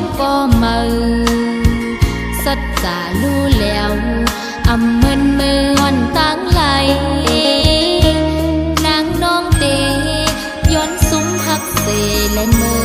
มก็มือสัจจารู้แล้วอำมึนมืออ่อนตั้งไหลนางน้องเตย้อนซุ้มหักเสและมือ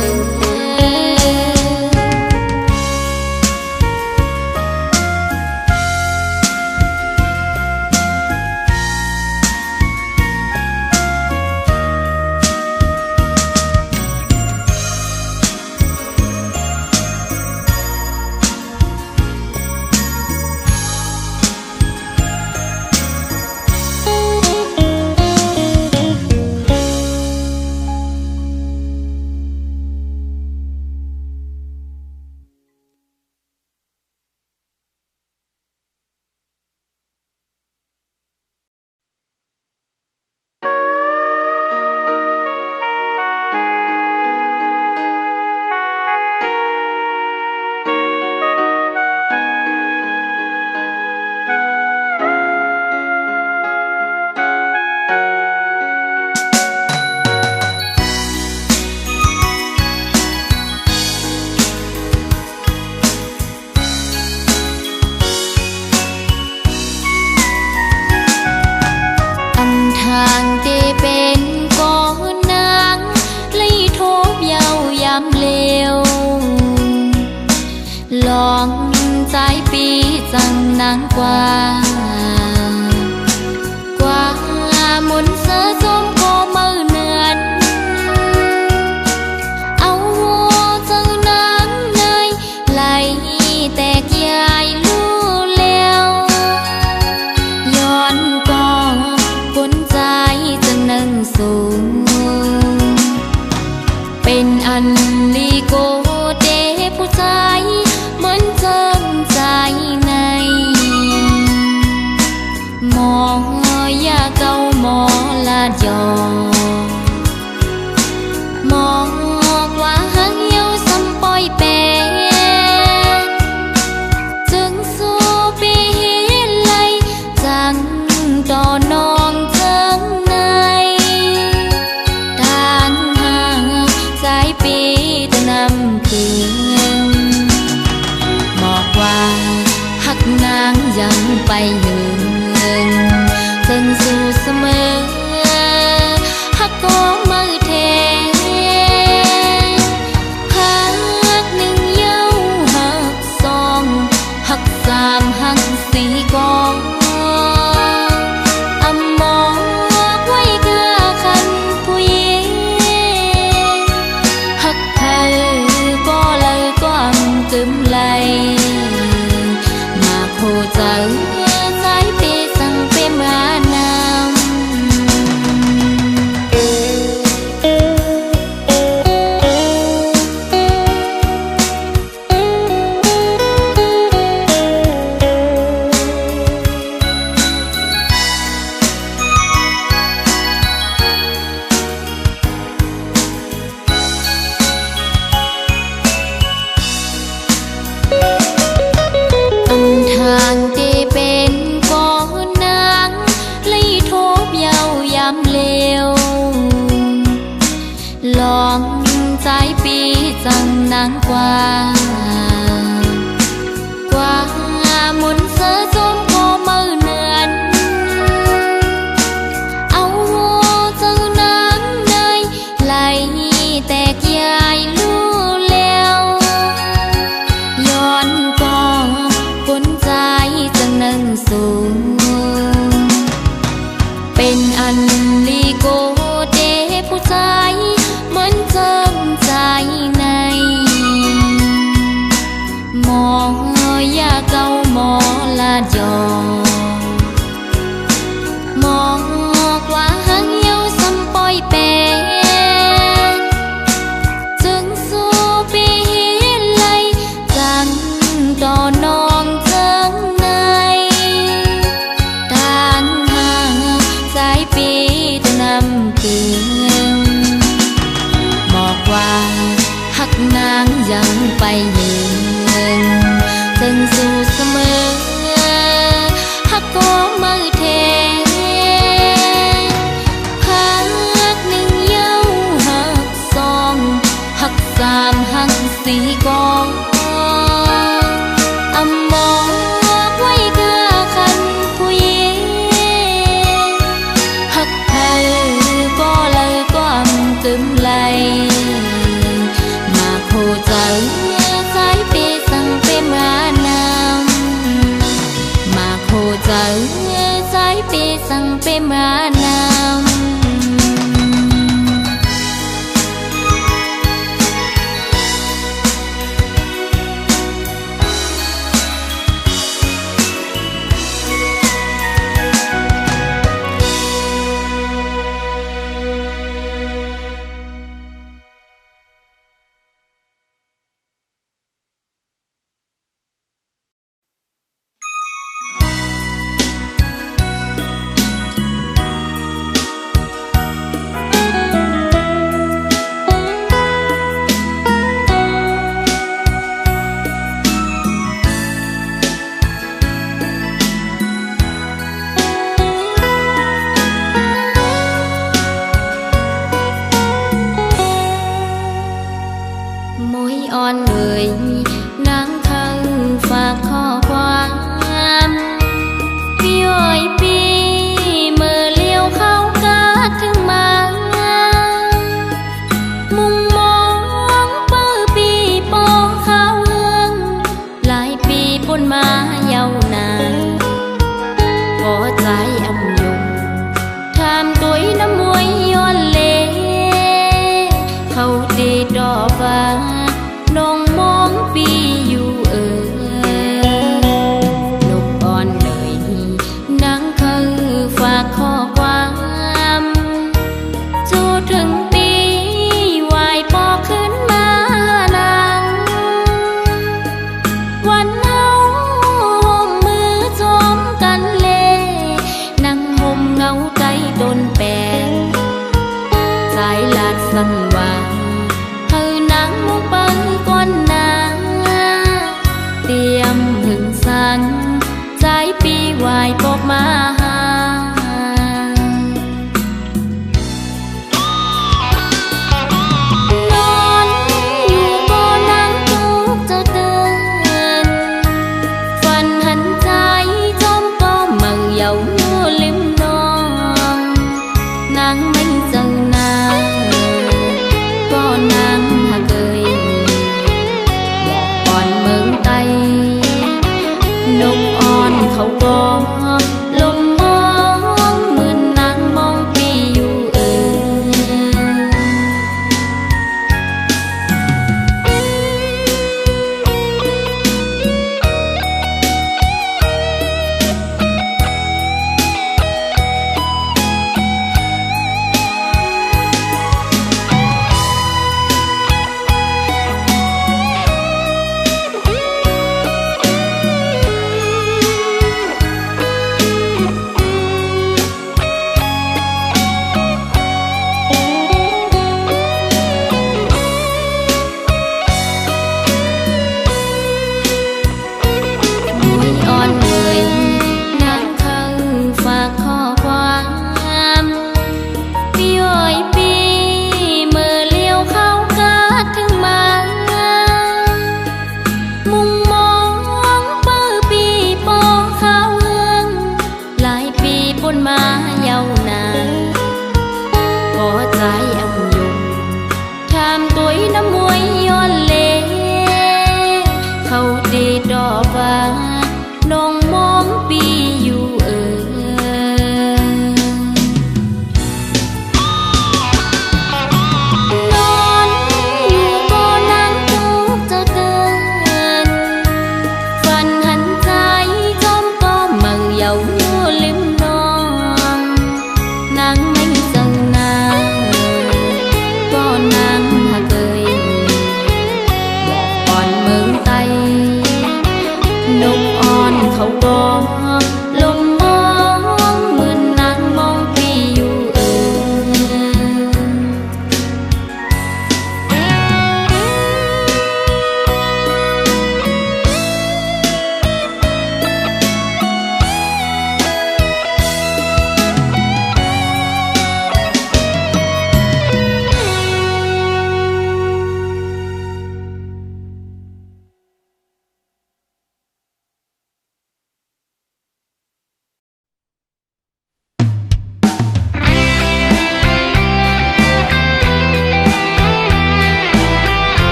ลองใจปีจังนางกว่ามุนเสือจมก็มือเนือนเอาหัวจังนางเนยไหลแตกยายลู่แล้วย้อนก็กุนใจจังนั่งสูงเป็นอันลีโกเดผู้ใจเหมือนเจิมใจในหมอยาเก่าหมอลาดยอหมอกว่าหังเยาซ้ำปอยแปจึงสู้ปีไหลจังต่อนองเจิงในทางห่างใจปีตะนำเพียงบอกว่าหักนางยังไปยืนจนสู่เสมอหักก็มือเทหักหนึ่งเย้าหักสองหักสามหักสี่ก็อำมองไว้เกือคันผู้หญิงหักเธอก็เลยก็อำกึมไหลมาโคใจใจเปสังเปมานำทางที่เป็นก่อนนางลีโทบเยาวยำเลวลองใจปีจังนางกว่ามุนเสือจมก็มือเนือนเอาหัวจังนางเนยไหลแตกยายลู่แล้วย้อนก็กุนใจจังนั่งสูงเป็นอันลีโกเดผู้ใจเหมือนเจิมใจในหมอยาเก่าหมอลาดยอหมอกว่าหังเยาซ้ำปอยแปจึงสู้ปีไหลจังต่อนองเจิงในทางห่างใจปีตะนำเพียงบอกว่าหักนางยังไปยืนจนสู่เสมอหักก็มือเทหักหนึ่งเย้าหักสองหักสามหัก สีกองอำบอกไว้กะคันผู้หญิงฮักไผก็เลยก็อำกึมไหลมาโคใจสายเปสั่งเปมานำมาโคใจสายเปสั่งเปมานำอ่อนเอ่ยนางทั้งฝากข้อความพี่อ้อยปีเมื่อเลี้ยวเข้ากาดถึงมามุงมองเปิ้ปีปอข้าวเฮืองหลายปีป่นมาเยาวนานพอใจอำยงถามตัวน้ำมวยย้อนเลเขาดีดอกฟ้าน้องมองปีอยู่นกอ่อนเลยนางคือฝากข้อความจูถึงปีวายปอขึ้นมานางวันเฮาห่มมือจมกันเลนั่งห่มเงาใจตนแปงสายลาดสั่นว่าก่อนนาเตรียมหึงสังใจปีวายปกมาหานอนอยู่บ่นั่งทุกเจ้าเตือนฝันหันใจจมก็มั่งเยาลิมนองนางไม่เจอนาก็นางหากเอ่ยนกอ่อนเขาก็ลงมองเหมือนนางมองปีอยู่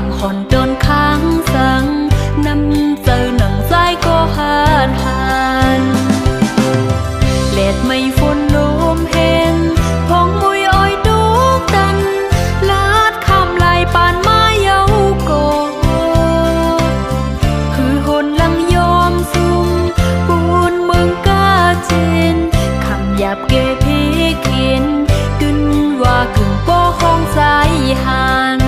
ำขอนโดนค้างสังนำเจอหนังใจก็หานเลดไม่ฝนลมแห้งพองมวยอ้อยดุกดันลาดคำลายปานไม้เยาโกคือหนลังยอมซุ่มปูนเมืองกาเจนคำหยาบเกพีเขียนกึนว่ากึ่งป้อห้องใจหัน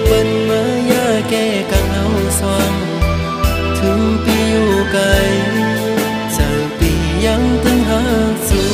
เปิ้นเมื่อยาแก้กัง เฮาสองถึงปีอยู่ไกลเจ้าปียังตึงหักสูง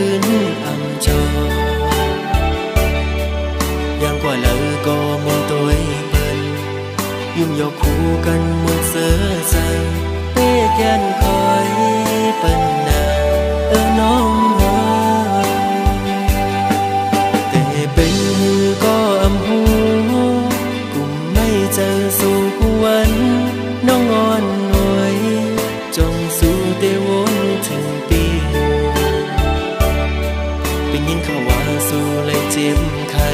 ตื่นอำจอยังกว่าเราก็มองตัวเปิ้นยุ่มยกคู่กันมวนเสือใจเป้แกนคอยเปิ้นนาน้องฮอแต่เป็นมือก็อำหูกุมไม่เจอสู่วันน้องอ่อนหน่วยจงสู่เตวนถึงปียินเขาว่าสู้เลยเจ็บไข้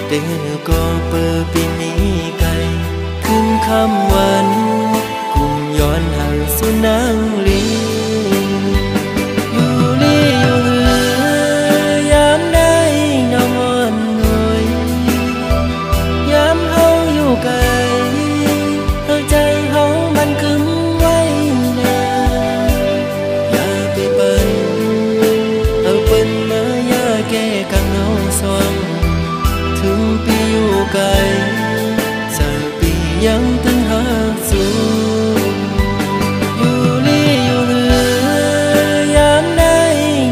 เดี๋ยวก็เปิดปีนี้ไกลขึ้นคำวันกุมย้อนหาสู่นางลีอยู่ลีอยู่เหือยามได้น้องอ่อนหน่วยยามเฮาอยู่ไกลเฮาใจเฮามันกึมไว้นาอย่าไปเปิ้นเอาเปิ้นแก่กังเฮาสองถึงปีอยู่ไกลเจ้าปียังตึงหักสูงอยู่ลีอยู่เหือยามได้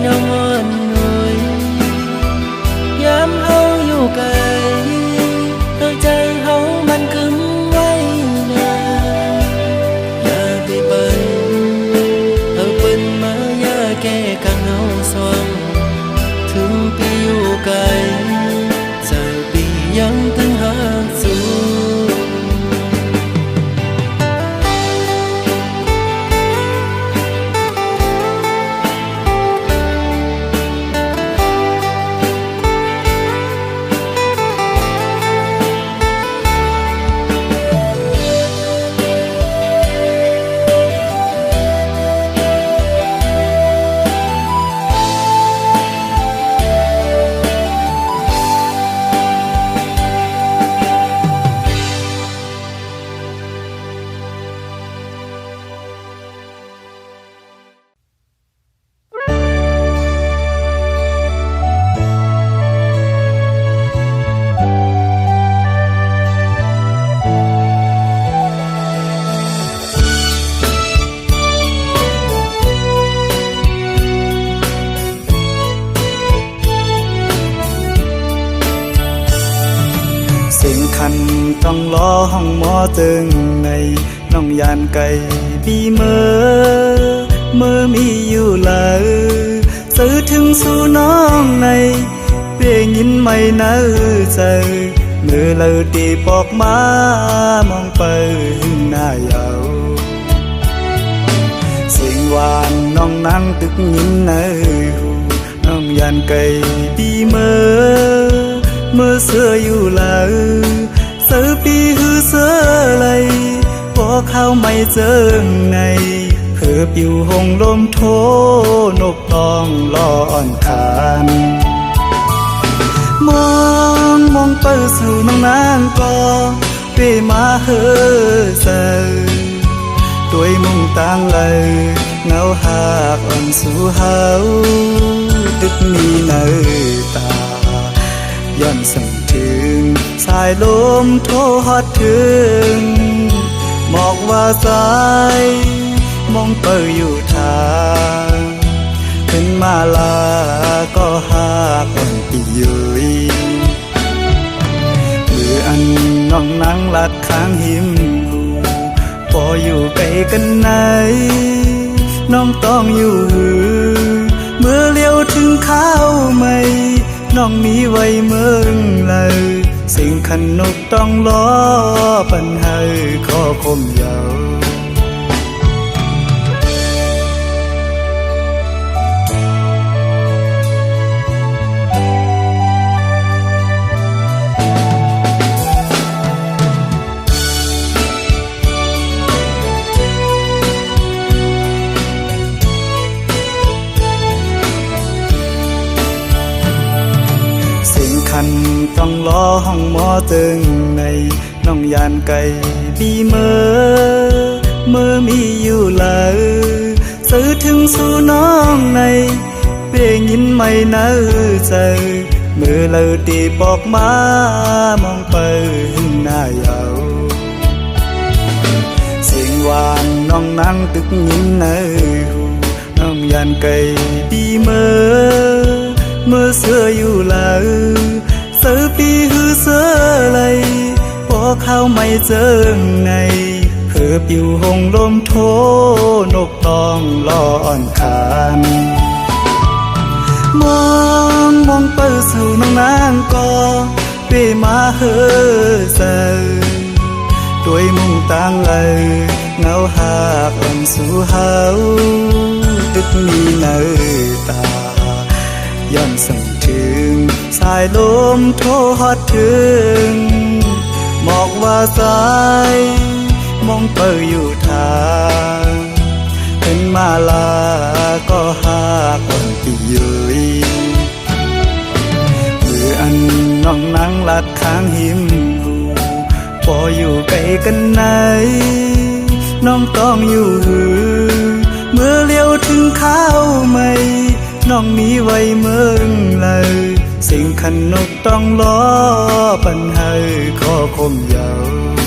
น้องอ่อนหน่วยยามเฮาอยู่ไกลเฮาใจเฮามันกึมไว้นาอย่าไปเปิ้นเอาเปิ้นมาอย่าแก่กังเฮาสองถึงปีอยู่ไกลเจ้าปียังตึงหักสูงต้องรอห้องหมอตึงในน้องยานไก่ปีเมื่อมีอยู่เลยซื้อถึงสู่น้องในเปียยินไม่เนื้อใจเมื่อเราตีปอกมามองไปหน้าเยาเสียงหวานน้องนั่งตึกยินในหูน้องยานไก่ปีเมื่อเสื้ออยู่เลยเสือปีหือเสือไหลพอเข้าไม่เจอไงเพื่อปิวหงลมโทนกตองล้ออ่อนคานมองเปิดสู่น้องนางก็เปมาเฮอเซด้วยมุ่งต่างเลยเงาหากอ่อนสู่เฮาดึกมีเนื้อตาย้อนสั่งถึงสายลมโทฮอดถึงบอกว่าสายมองเปิดอยู่ทางขึ้นมาลาก็หากวันปียุยหรืออันน้องนั่งลัดข้างหิมหูพออยู่ไกลกันไหนน้องต้องอยู่หือเมื่อเลี้ยวถึงข้าวไม่น้องมีไว้เมืองเลยสิ่งขนกต้องล้อปัญหาขอคมยาว ต้องรอห้องหมอตึงในน้องยานไก่บีเมื่อมีอยู่เลยสื่อถึงสู่น้องในเพียงยินไม่เนื้อใจเมื่อเราตีบอกมามองไปหน้าเยาเสียงหวานน้องนั่งตึกยินเนื้อหูน้องยานไก่บีเมื่อเสื้ออยู่เลยเสือปีหือเสือเลยพอเข้าไม่เจอในเพื่อปิวหงลมโทนกตองลอนคานมองเปิดสู่น้องนางก็เปมาเฮอเซอด้วยมุ่งตั้งเลยเงาหากอ่อนสู่เฮาดึกมีเนื้อตาย้อนส่งถึงสายลมโทฮอดถึงบอกว่าสายมองเปิดอยู่ทางขึ้นมาลาก็หากอ่อนปีเยยมืออันน้องนั่งลัดข้างหิมหูพออยู่ไกลกันไหนน้องต้องอยู่หือเมื่อเลี้ยวถึงข้าวไม่น้องมีไว้เมืองเลยสิ่งขันนกต้องล้อปันให้ขอคมเยาว์